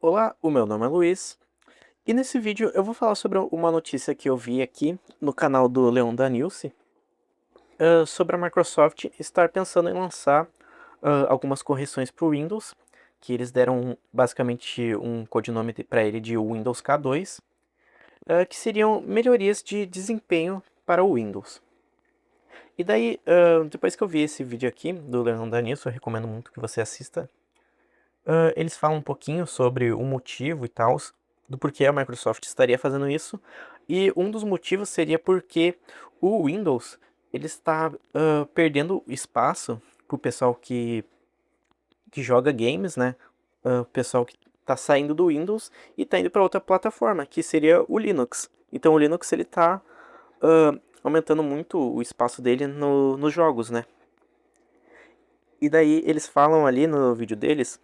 Olá, o meu nome é Luiz e nesse vídeo eu vou falar sobre uma notícia que eu vi aqui no canal do Leon Danilce sobre a Microsoft estar pensando em lançar algumas correções para o Windows, que eles deram basicamente um codinome para ele de Windows K2, que seriam melhorias de desempenho para o Windows. E daí, depois que eu vi esse vídeo aqui do Leon Danilce, eu recomendo muito que você assista. Eles falam um pouquinho sobre o motivo e tal, do porquê a Microsoft estaria fazendo isso. E um dos motivos seria porque o Windows ele está perdendo espaço para o pessoal que joga games, né? O pessoal que está saindo do Windows e está indo para outra plataforma, que seria o Linux. Então o Linux ele está aumentando muito o espaço dele nos jogos, né? E daí eles falam ali no vídeo deles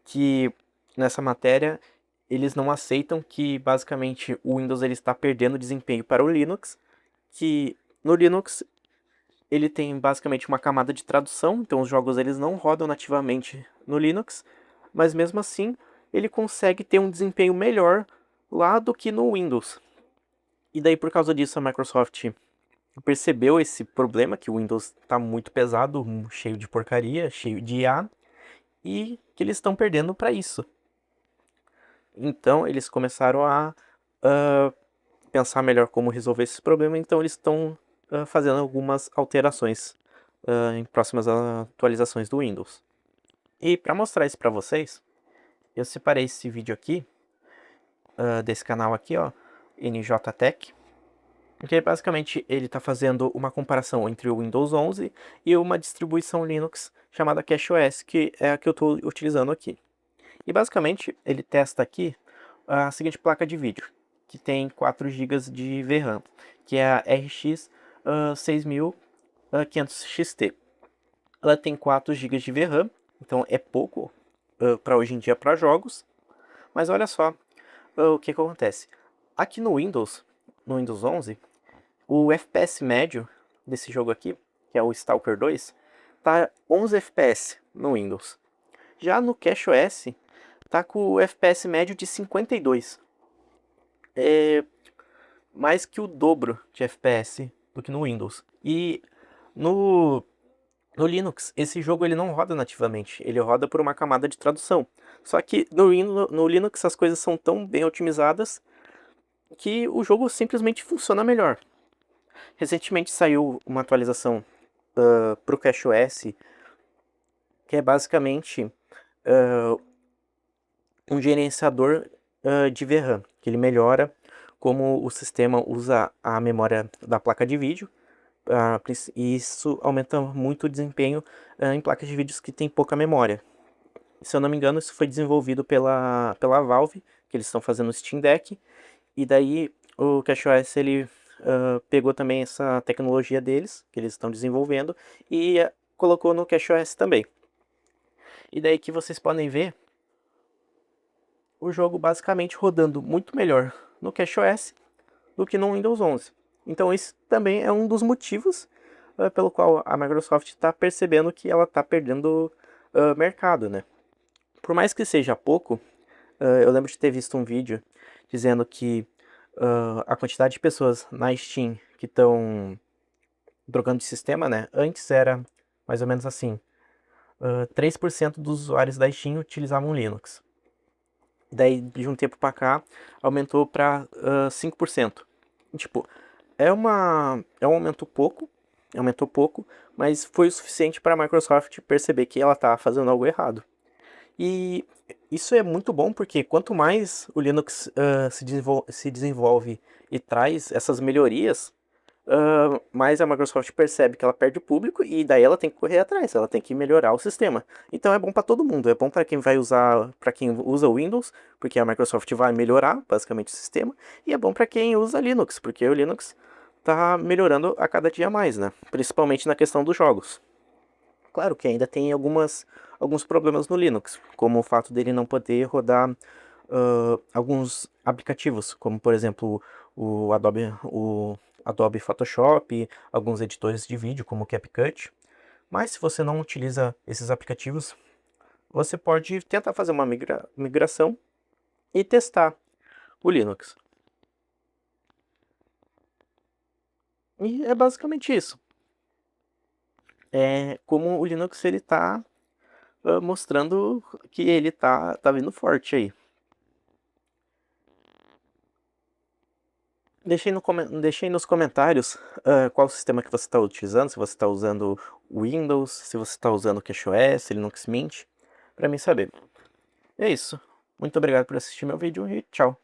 que nessa matéria eles não aceitam que basicamente o Windows ele está perdendo desempenho para o Linux, que no Linux ele tem basicamente uma camada de tradução, então os jogos eles não rodam nativamente no Linux, mas mesmo assim ele consegue ter um desempenho melhor lá do que no Windows. E daí por causa disso a Microsoft percebeu esse problema, que o Windows está muito pesado, cheio de porcaria, cheio de IA, e que eles estão perdendo para isso. Então eles começaram a pensar melhor como resolver esse problema, então eles estão fazendo algumas alterações em próximas atualizações do Windows. E para mostrar isso para vocês, eu separei esse vídeo aqui, desse canal aqui, ó, NJTech, porque basicamente ele está fazendo uma comparação entre o Windows 11 e uma distribuição Linux chamada CashOS, que é a que eu estou utilizando aqui. E basicamente ele testa aqui a seguinte placa de vídeo, que tem 4 GB de VRAM, que é a RX 6500 XT. Ela tem 4 GB de VRAM, então é pouco para hoje em dia para jogos, mas olha só o que acontece. Aqui no Windows 11, o FPS médio desse jogo aqui, que é o Stalker 2, tá 11 FPS no Windows. Já no CashOS, tá com o FPS médio de 52. É mais que o dobro de FPS do que no Windows. E no, no Linux, esse jogo ele não roda nativamente, ele roda por uma camada de tradução. Só que no Linux as coisas são tão bem otimizadas que o jogo simplesmente funciona melhor. Recentemente saiu uma atualização para o CashOS, que é basicamente um gerenciador de VRAM, que ele melhora como o sistema usa a memória da placa de vídeo, e isso aumenta muito o desempenho em placas de vídeos que tem pouca memória. Se eu não me engano, isso foi desenvolvido pela Valve, que eles estão fazendo o Steam Deck, e daí o CashOS ele pegou também essa tecnologia deles, que eles estão desenvolvendo, e colocou no CashOS também. E daí que vocês podem ver o jogo basicamente rodando muito melhor no CashOS do que no Windows 11. Então isso também é um dos motivos pelo qual a Microsoft está percebendo que ela está perdendo mercado, né? Por mais que seja pouco, eu lembro de ter visto um vídeo dizendo que a quantidade de pessoas na Steam que estão trocando de sistema, né? Antes era mais ou menos assim, 3% dos usuários da Steam utilizavam Linux. Daí, de um tempo para cá, aumentou para 5%. Tipo, é um aumento pouco, aumentou pouco, mas foi o suficiente para a Microsoft perceber que ela está fazendo algo errado. E isso é muito bom porque quanto mais o Linux se desenvolve e traz essas melhorias, mais a Microsoft percebe que ela perde o público e daí ela tem que correr atrás, ela tem que melhorar o sistema. Então é bom para todo mundo, é bom para quem vai usar, para quem usa o Windows, porque a Microsoft vai melhorar basicamente o sistema, e é bom para quem usa Linux, porque o Linux está melhorando a cada dia mais, né? Principalmente na questão dos jogos. Claro que ainda tem alguns problemas no Linux, como o fato dele não poder rodar alguns aplicativos, como por exemplo o Adobe Photoshop, alguns editores de vídeo, como o CapCut. Mas se você não utiliza esses aplicativos, você pode tentar fazer uma migração e testar o Linux. E é basicamente isso. É como o Linux ele tá mostrando que ele tá vindo forte aí. Deixei nos comentários qual sistema que você está utilizando, se você está usando Windows, se você está usando CashOS, Linux Mint, para mim saber. É isso. Muito obrigado por assistir meu vídeo e tchau.